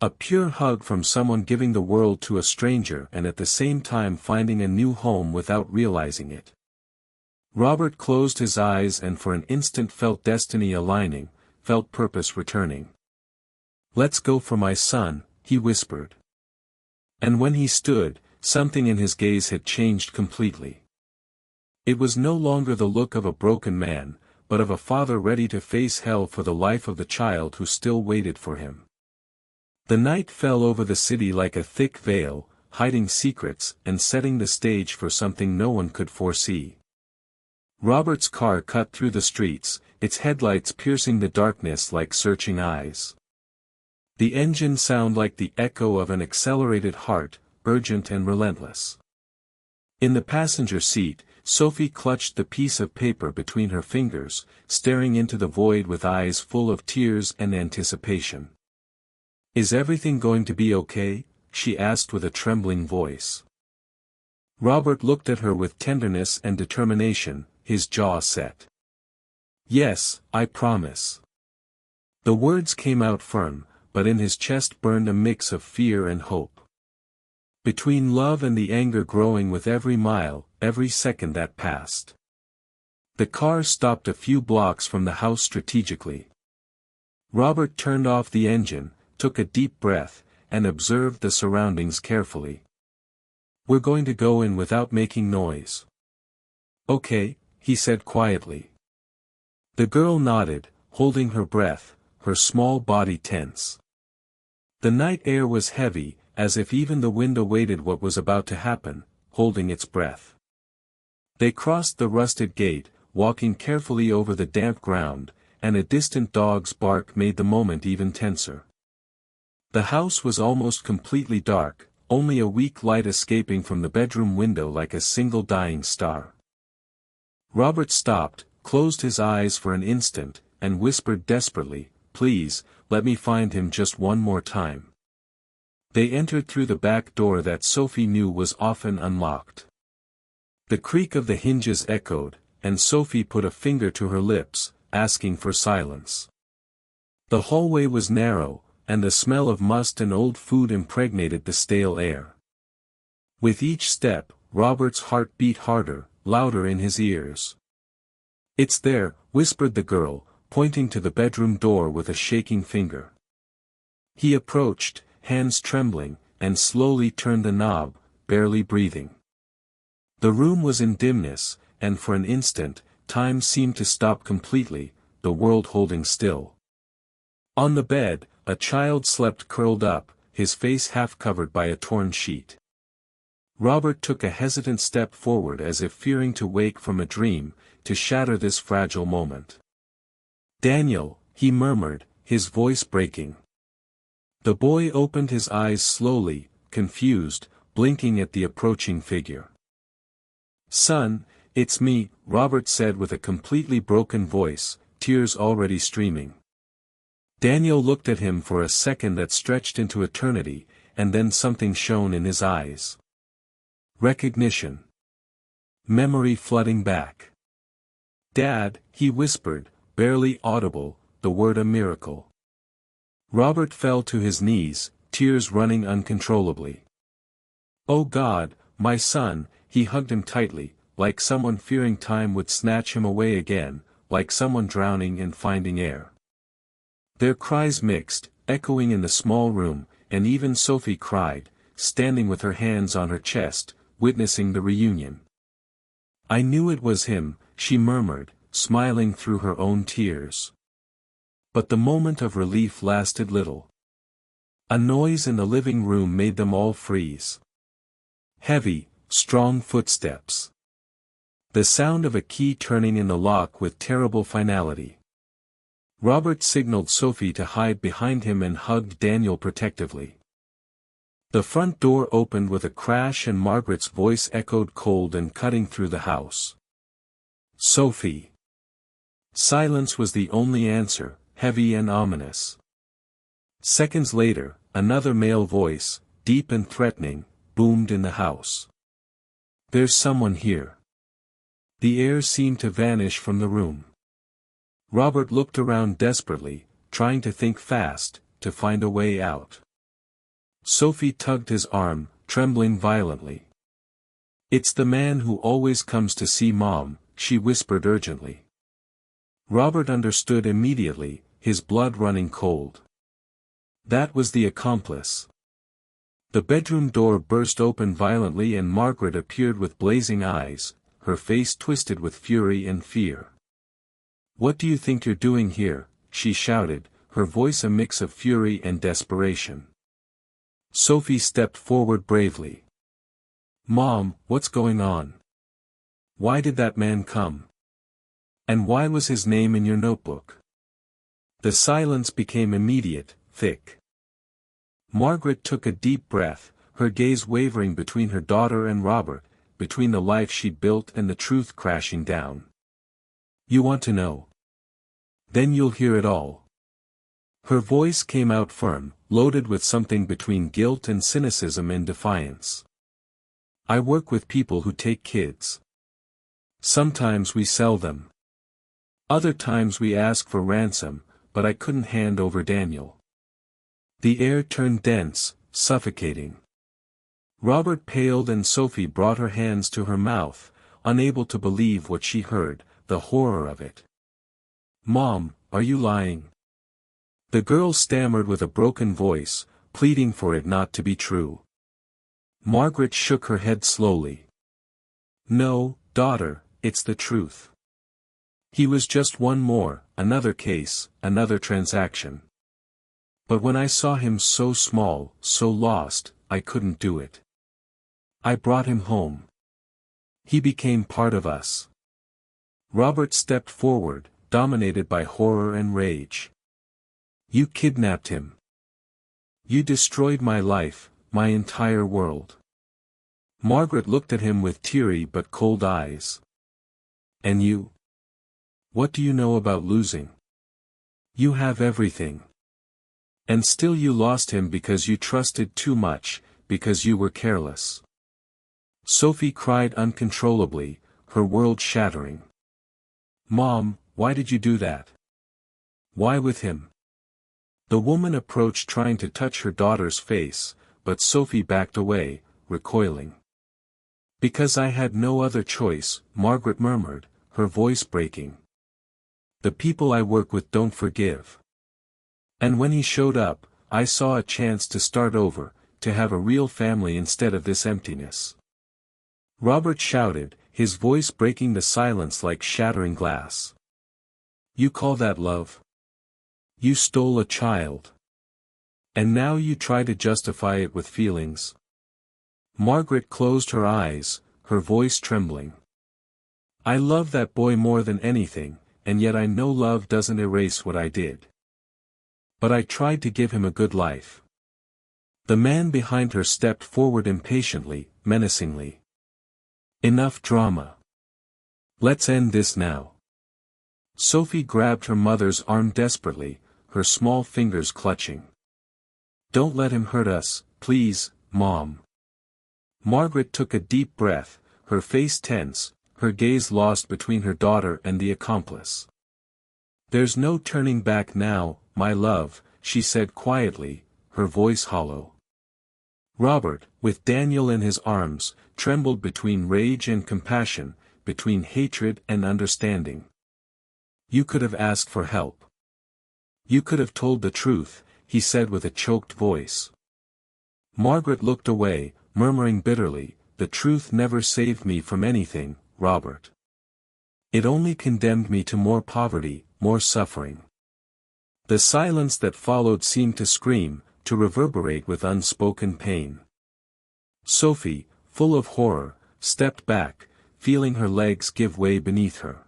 A pure hug from someone giving the world to a stranger and at the same time finding a new home without realizing it. Robert closed his eyes and for an instant felt destiny aligning, felt purpose returning. Let's go for my son, he whispered. And when he stood, something in his gaze had changed completely. It was no longer the look of a broken man, but of a father ready to face hell for the life of the child who still waited for him. The night fell over the city like a thick veil, hiding secrets and setting the stage for something no one could foresee. Robert's car cut through the streets, its headlights piercing the darkness like searching eyes. The engine sounded like the echo of an accelerated heart, urgent and relentless. In the passenger seat, Sophie clutched the piece of paper between her fingers, staring into the void with eyes full of tears and anticipation. Is everything going to be okay? She asked with a trembling voice. Robert looked at her with tenderness and determination, his jaw set. Yes, I promise. The words came out firm, but in his chest burned a mix of fear and hope. Between love and the anger growing with every mile, every second that passed. The car stopped a few blocks from the house strategically. Robert turned off the engine, took a deep breath, and observed the surroundings carefully. We're going to go in without making noise. Okay, he said quietly. The girl nodded, holding her breath, her small body tense. The night air was heavy, as if even the wind awaited what was about to happen, holding its breath. They crossed the rusted gate, walking carefully over the damp ground, and a distant dog's bark made the moment even tenser. The house was almost completely dark, only a weak light escaping from the bedroom window like a single dying star. Robert stopped, closed his eyes for an instant, and whispered desperately, "Please, let me find him just one more time." They entered through the back door that Sophie knew was often unlocked. The creak of the hinges echoed, and Sophie put a finger to her lips, asking for silence. The hallway was narrow, and the smell of must and old food impregnated the stale air. With each step, Robert's heart beat harder, louder in his ears. "It's there," whispered the girl, pointing to the bedroom door with a shaking finger. He approached, hands trembling, and slowly turned the knob, barely breathing. The room was in dimness, and for an instant, time seemed to stop completely, the world holding still. On the bed, a child slept curled up, his face half covered by a torn sheet. Robert took a hesitant step forward as if fearing to wake from a dream, to shatter this fragile moment. "Daniel," he murmured, his voice breaking. The boy opened his eyes slowly, confused, blinking at the approaching figure. "Son, it's me," Robert said with a completely broken voice, tears already streaming. Daniel looked at him for a second that stretched into eternity, and then something shone in his eyes. Recognition. Memory flooding back. "Dad," he whispered, barely audible, the word a miracle. Robert fell to his knees, tears running uncontrollably. "Oh God, my son," he hugged him tightly, like someone fearing time would snatch him away again, like someone drowning and finding air. Their cries mixed, echoing in the small room, and even Sophie cried, standing with her hands on her chest, witnessing the reunion. "I knew it was him," she murmured, smiling through her own tears. But the moment of relief lasted little. A noise in the living room made them all freeze. Heavy, strong footsteps. The sound of a key turning in the lock with terrible finality. Robert signaled Sophie to hide behind him and hugged Daniel protectively. The front door opened with a crash and Margaret's voice echoed cold and cutting through the house. "Sophie." Silence was the only answer, heavy and ominous. Seconds later, another male voice, deep and threatening, boomed in the house. "There's someone here." The air seemed to vanish from the room. Robert looked around desperately, trying to think fast, to find a way out. Sophie tugged his arm, trembling violently. "It's the man who always comes to see Mom," she whispered urgently. Robert understood immediately, his blood running cold. That was the accomplice. The bedroom door burst open violently and Margaret appeared with blazing eyes, her face twisted with fury and fear. "What do you think you're doing here?" she shouted, her voice a mix of fury and desperation. Sophie stepped forward bravely. "Mom, what's going on? Why did that man come? And why was his name in your notebook?" The silence became immediate, thick. Margaret took a deep breath, her gaze wavering between her daughter and Robert, between the life she'd built and the truth crashing down. "You want to know? Then you'll hear it all." Her voice came out firm, loaded with something between guilt and cynicism and defiance. "I work with people who take kids. Sometimes we sell them. Other times we ask for ransom, but I couldn't hand over Daniel." The air turned dense, suffocating. Robert paled and Sophie brought her hands to her mouth, unable to believe what she heard, the horror of it. "Mom, are you lying?" The girl stammered with a broken voice, pleading for it not to be true. Margaret shook her head slowly. "No, daughter, it's the truth. He was just one more, another case, another transaction. But when I saw him so small, so lost, I couldn't do it. I brought him home. He became part of us. Robert stepped forward, dominated by horror and rage. You kidnapped him. You destroyed my life, my entire world. Margaret looked at him with teary but cold eyes. And you? What do you know about losing? You have everything. And still you lost him because you trusted too much, because you were careless. Sophie cried uncontrollably, her world shattering. Mom, why did you do that? Why with him? The woman approached trying to touch her daughter's face, but Sophie backed away, recoiling. Because I had no other choice, Margaret murmured, her voice breaking. The people I work with don't forgive. And when he showed up, I saw a chance to start over, to have a real family instead of this emptiness. Robert shouted, his voice breaking the silence like shattering glass. You call that love? You stole a child. And now you try to justify it with feelings. Margaret closed her eyes, her voice trembling. I love that boy more than anything, and yet I know love doesn't erase what I did. But I tried to give him a good life. The man behind her stepped forward impatiently, menacingly. Enough drama. Let's end this now. Sophie grabbed her mother's arm desperately, her small fingers clutching. Don't let him hurt us, please, Mom. Margaret took a deep breath, her face tense, her gaze lost between her daughter and the accomplice. There's no turning back now, my love, she said quietly, her voice hollow. Robert, with Daniel in his arms, trembled between rage and compassion, between hatred and understanding. You could have asked for help. You could have told the truth, he said with a choked voice. Margaret looked away, murmuring bitterly, the truth never saved me from anything, Robert. It only condemned me to more poverty, more suffering. The silence that followed seemed to scream, to reverberate with unspoken pain. Sophie, full of horror, stepped back, feeling her legs give way beneath her.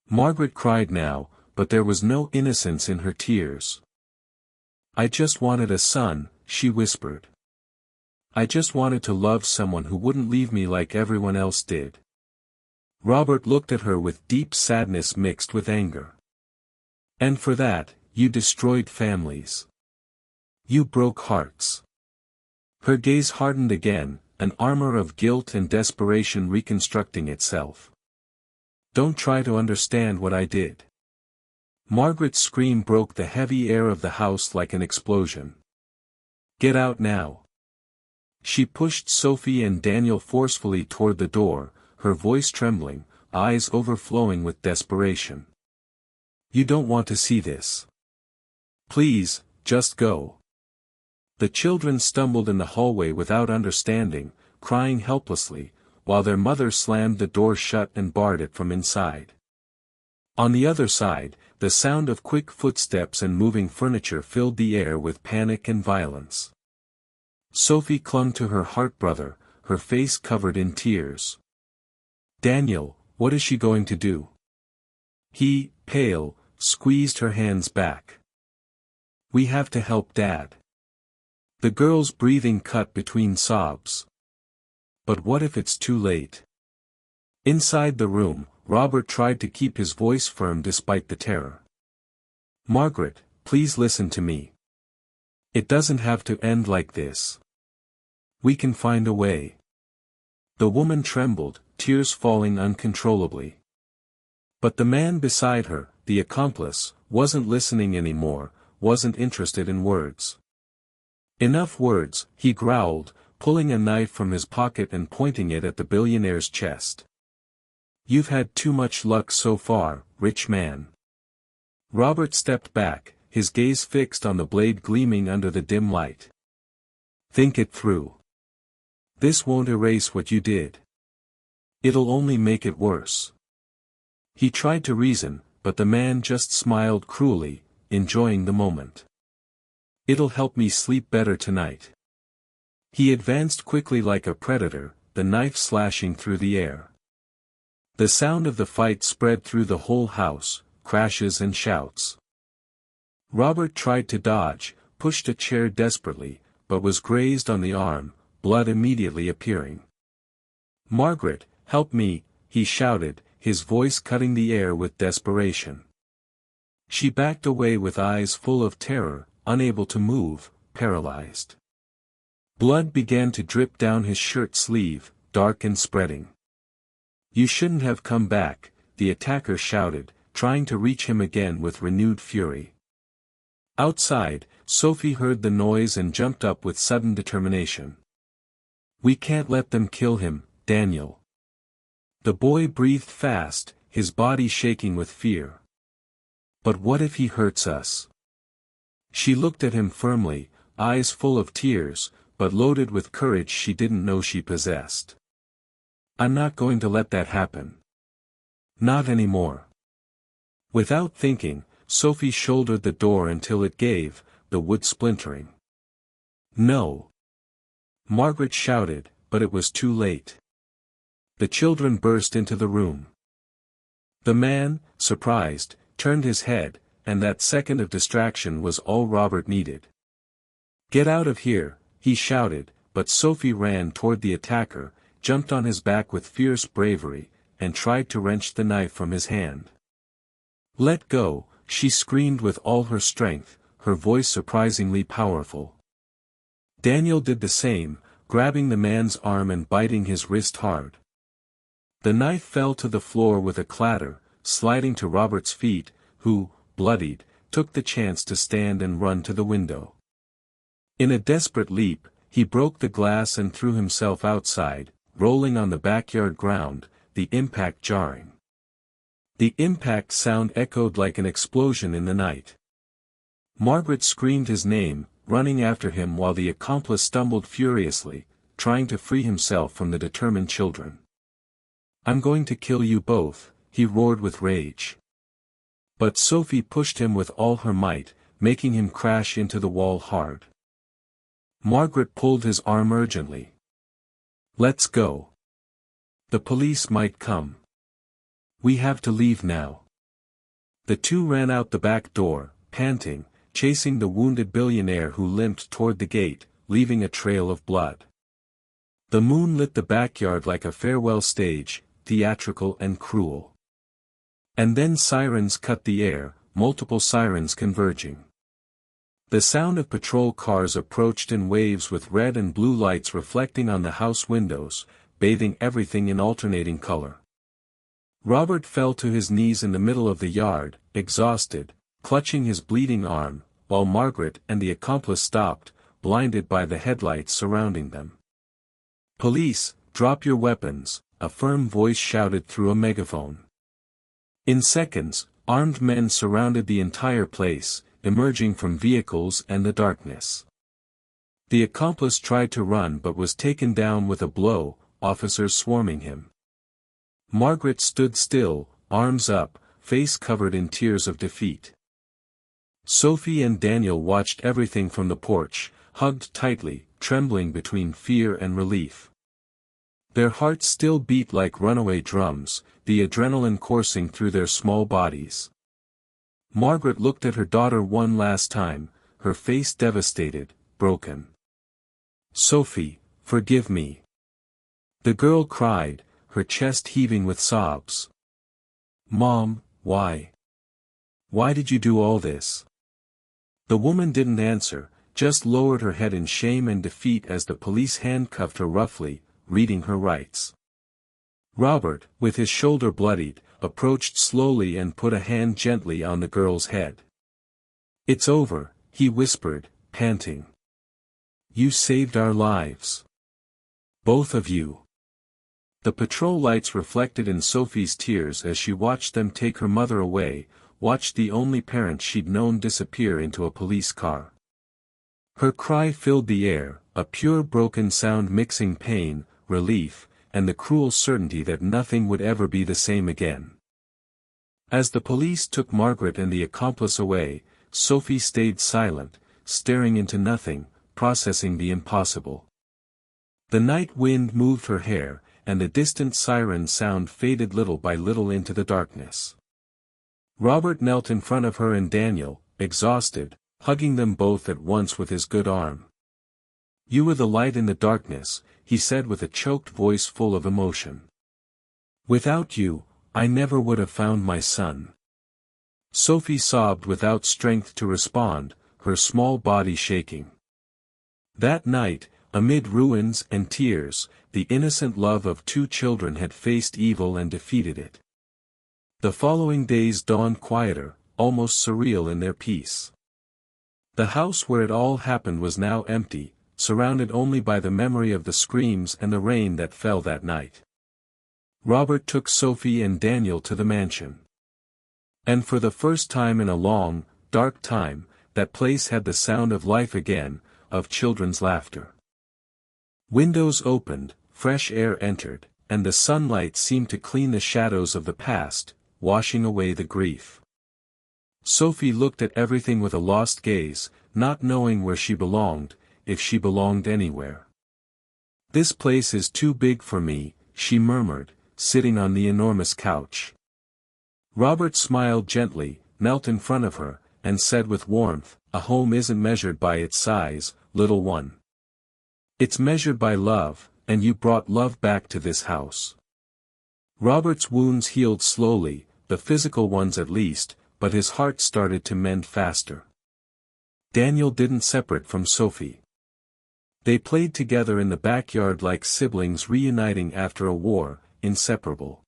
Margaret cried now, but there was no innocence in her tears. I just wanted a son, she whispered. I just wanted to love someone who wouldn't leave me like everyone else did. Robert looked at her with deep sadness mixed with anger. And for that, you destroyed families. You broke hearts. Her gaze hardened again, an armor of guilt and desperation reconstructing itself. Don't try to understand what I did. Margaret's scream broke the heavy air of the house like an explosion. Get out now. She pushed Sophie and Daniel forcefully toward the door, her voice trembling, eyes overflowing with desperation. You don't want to see this. Please, just go. The children stumbled in the hallway without understanding, crying helplessly, while their mother slammed the door shut and barred it from inside. On the other side, the sound of quick footsteps and moving furniture filled the air with panic and violence. Sophie clung to her heart-brother, her face covered in tears. Daniel, what is she going to do? He, pale, squeezed her hands back. We have to help Dad. The girl's breathing cut between sobs. But what if it's too late? Inside the room, Robert tried to keep his voice firm despite the terror. Margaret, please listen to me. It doesn't have to end like this. We can find a way. The woman trembled, tears falling uncontrollably. But the man beside her, the accomplice, wasn't listening anymore, wasn't interested in words. Enough words, he growled, pulling a knife from his pocket and pointing it at the billionaire's chest. You've had too much luck so far, rich man. Robert stepped back, his gaze fixed on the blade gleaming under the dim light. Think it through. This won't erase what you did. It'll only make it worse. He tried to reason, but the man just smiled cruelly, enjoying the moment. "It'll help me sleep better tonight." He advanced quickly like a predator, the knife slashing through the air. The sound of the fight spread through the whole house, crashes and shouts. Robert tried to dodge, pushed a chair desperately, but was grazed on the arm, blood immediately appearing. "Margaret, help me," he shouted, his voice cutting the air with desperation. She backed away with eyes full of terror, unable to move, paralyzed. Blood began to drip down his shirt sleeve, dark and spreading. "You shouldn't have come back," the attacker shouted, trying to reach him again with renewed fury. Outside, Sophie heard the noise and jumped up with sudden determination. "We can't let them kill him, Daniel." The boy breathed fast, his body shaking with fear. "But what if he hurts us?" She looked at him firmly, eyes full of tears, but loaded with courage she didn't know she possessed. "I'm not going to let that happen. Not anymore." Without thinking, Sophie shouldered the door until it gave, the wood splintering. "No!" Margaret shouted, but it was too late. The children burst into the room. The man, surprised, turned his head, and that second of distraction was all Robert needed. "Get out of here," he shouted, but Sophie ran toward the attacker, jumped on his back with fierce bravery, and tried to wrench the knife from his hand. "Let go," she screamed with all her strength, her voice surprisingly powerful. Daniel did the same, grabbing the man's arm and biting his wrist hard. The knife fell to the floor with a clatter, sliding to Robert's feet, who, bloodied, took the chance to stand and run to the window. In a desperate leap, he broke the glass and threw himself outside, rolling on the backyard ground, the impact jarring. The impact sound echoed like an explosion in the night. Margaret screamed his name, running after him while the accomplice stumbled furiously, trying to free himself from the determined children. "I'm going to kill you both," he roared with rage. But Sophie pushed him with all her might, making him crash into the wall hard. Margaret pulled his arm urgently. "Let's go. The police might come. We have to leave now." The two ran out the back door, panting, chasing the wounded billionaire who limped toward the gate, leaving a trail of blood. The moon lit the backyard like a farewell stage, theatrical and cruel. And then sirens cut the air, multiple sirens converging. The sound of patrol cars approached in waves with red and blue lights reflecting on the house windows, bathing everything in alternating color. Robert fell to his knees in the middle of the yard, exhausted, clutching his bleeding arm, while Margaret and the accomplice stopped, blinded by the headlights surrounding them. "Police, drop your weapons," a firm voice shouted through a megaphone. In seconds, armed men surrounded the entire place, emerging from vehicles and the darkness. The accomplice tried to run but was taken down with a blow, officers swarming him. Margaret stood still, arms up, face covered in tears of defeat. Sophie and Daniel watched everything from the porch, hugged tightly, trembling between fear and relief. Their hearts still beat like runaway drums, the adrenaline coursing through their small bodies. Margaret looked at her daughter one last time, her face devastated, broken. "Sophie, forgive me." The girl cried, her chest heaving with sobs. "Mom, why? Why did you do all this?" The woman didn't answer, just lowered her head in shame and defeat as the police handcuffed her roughly, reading her rights. Robert, with his shoulder bloodied, approached slowly and put a hand gently on the girl's head. "It's over," he whispered, panting. "You saved our lives. Both of you." The patrol lights reflected in Sophie's tears as she watched them take her mother away, watched the only parent she'd known disappear into a police car. Her cry filled the air, a pure broken sound mixing pain, relief, and the cruel certainty that nothing would ever be the same again. As the police took Margaret and the accomplice away, Sophie stayed silent, staring into nothing, processing the impossible. The night wind moved her hair, and the distant siren sound faded little by little into the darkness. Robert knelt in front of her and Daniel, exhausted, hugging them both at once with his good arm. "You were the light in the darkness," he said with a choked voice full of emotion. "Without you, I never would have found my son." Sophie sobbed without strength to respond, her small body shaking. That night, amid ruins and tears, the innocent love of two children had faced evil and defeated it. The following days dawned quieter, almost surreal in their peace. The house where it all happened was now empty, surrounded only by the memory of the screams and the rain that fell that night. Robert took Sophie and Daniel to the mansion. And for the first time in a long, dark time, that place had the sound of life again, of children's laughter. Windows opened, fresh air entered, and the sunlight seemed to clean the shadows of the past, washing away the grief. Sophie looked at everything with a lost gaze, not knowing where she belonged, if she belonged anywhere. "This place is too big for me," she murmured, sitting on the enormous couch. Robert smiled gently, knelt in front of her, and said with warmth, "A home isn't measured by its size, little one. It's measured by love, and you brought love back to this house." Robert's wounds healed slowly, the physical ones at least, but his heart started to mend faster. Daniel didn't separate from Sophie. They played together in the backyard like siblings reuniting after a war, inseparable.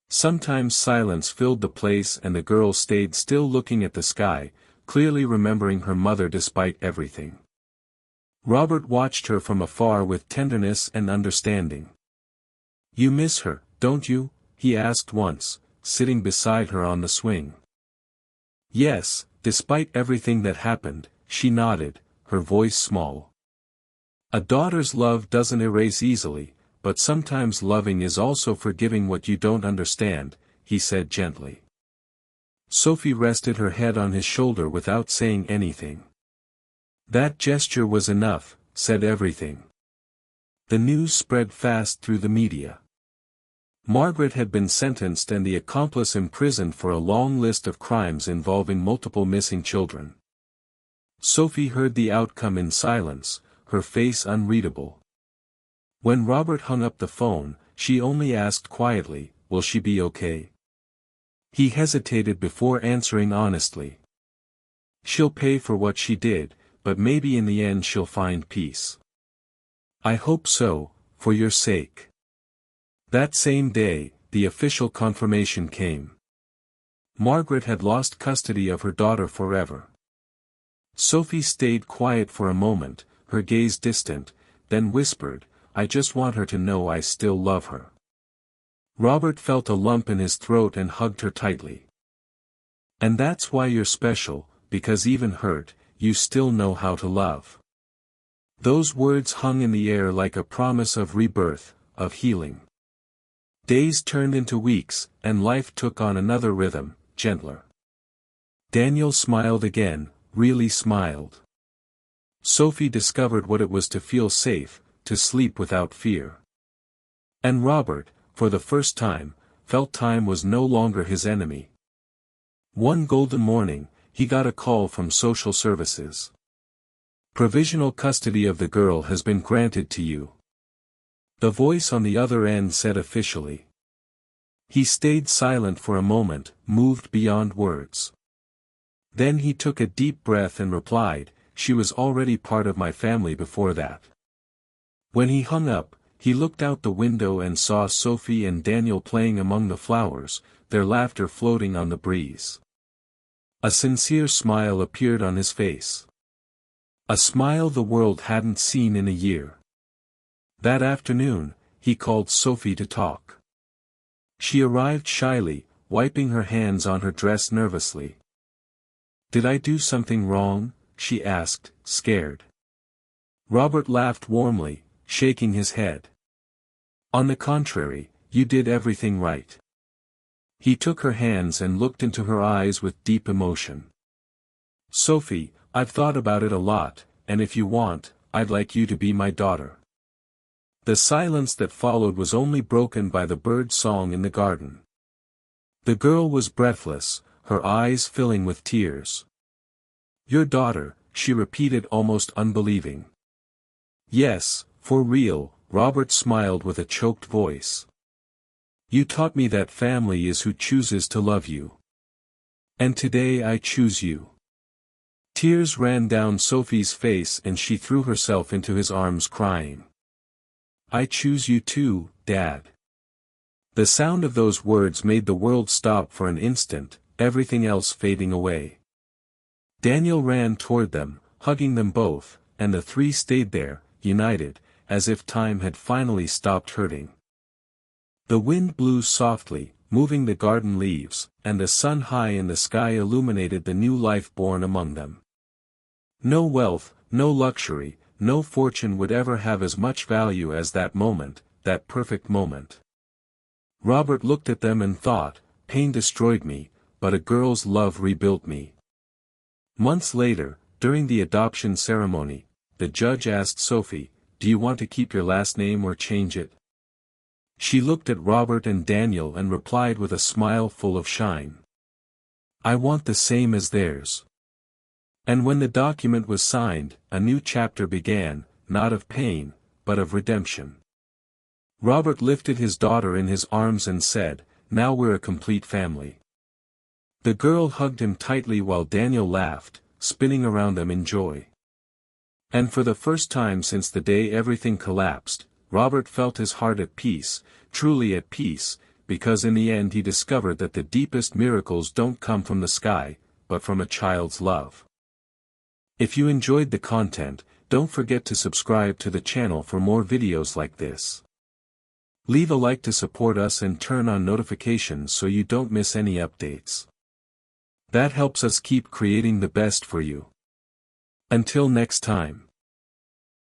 Sometimes silence filled the place and the girl stayed still looking at the sky, clearly remembering her mother despite everything. Robert watched her from afar with tenderness and understanding. "You miss her, don't you?" he asked once, sitting beside her on the swing. "Yes, despite everything that happened," she nodded, her voice small. "A daughter's love doesn't erase easily, but sometimes loving is also forgiving what you don't understand," he said gently. Sophie rested her head on his shoulder without saying anything. That gesture was enough, said everything. The news spread fast through the media. Margaret had been sentenced and the accomplice imprisoned for a long list of crimes involving multiple missing children. Sophie heard the outcome in silence, her face unreadable. When Robert hung up the phone, she only asked quietly, "Will she be okay?" He hesitated before answering honestly. "She'll pay for what she did, but maybe in the end she'll find peace." "I hope so, for your sake." That same day, the official confirmation came. Margaret had lost custody of her daughter forever. Sophie stayed quiet for a moment, her gaze distant, then whispered, "I just want her to know I still love her." Robert felt a lump in his throat and hugged her tightly. "And that's why you're special, because even hurt, you still know how to love." Those words hung in the air like a promise of rebirth, of healing. Days turned into weeks, and life took on another rhythm, gentler. Daniel smiled again, really smiled. Sophie discovered what it was to feel safe, to sleep without fear. And Robert, for the first time, felt time was no longer his enemy. One golden morning, he got a call from social services. "Provisional custody of the girl has been granted to you." The voice on the other end said officially. He stayed silent for a moment, moved beyond words. Then he took a deep breath and replied, "She was already part of my family before that." When he hung up, he looked out the window and saw Sophie and Daniel playing among the flowers, their laughter floating on the breeze. A sincere smile appeared on his face. A smile the world hadn't seen in a year. That afternoon, he called Sophie to talk. She arrived shyly, wiping her hands on her dress nervously. "Did I do something wrong?" she asked, scared. Robert laughed warmly, shaking his head. "On the contrary, you did everything right." He took her hands and looked into her eyes with deep emotion. "Sophie, I've thought about it a lot, and if you want, I'd like you to be my daughter." The silence that followed was only broken by the bird song in the garden. The girl was breathless, her eyes filling with tears. "Your daughter," she repeated almost unbelieving. "Yes, for real," Robert smiled with a choked voice. "You taught me that family is who chooses to love you. And today I choose you." Tears ran down Sophie's face and she threw herself into his arms crying. "I choose you too, Dad." The sound of those words made the world stop for an instant, everything else fading away. Daniel ran toward them, hugging them both, and the three stayed there, united, as if time had finally stopped hurting. The wind blew softly, moving the garden leaves, and the sun high in the sky illuminated the new life born among them. No wealth, no luxury, no fortune would ever have as much value as that moment, that perfect moment. Robert looked at them and thought, "Pain destroyed me, but a girl's love rebuilt me." Months later, during the adoption ceremony, the judge asked Sophie, "Do you want to keep your last name or change it?" She looked at Robert and Daniel and replied with a smile full of shine. "I want the same as theirs." And when the document was signed, a new chapter began, not of pain, but of redemption. Robert lifted his daughter in his arms and said, "Now we're a complete family." The girl hugged him tightly while Daniel laughed, spinning around them in joy. And for the first time since the day everything collapsed, Robert felt his heart at peace, truly at peace, because in the end he discovered that the deepest miracles don't come from the sky, but from a child's love. If you enjoyed the content, don't forget to subscribe to the channel for more videos like this. Leave a like to support us and turn on notifications so you don't miss any updates. That helps us keep creating the best for you. Until next time.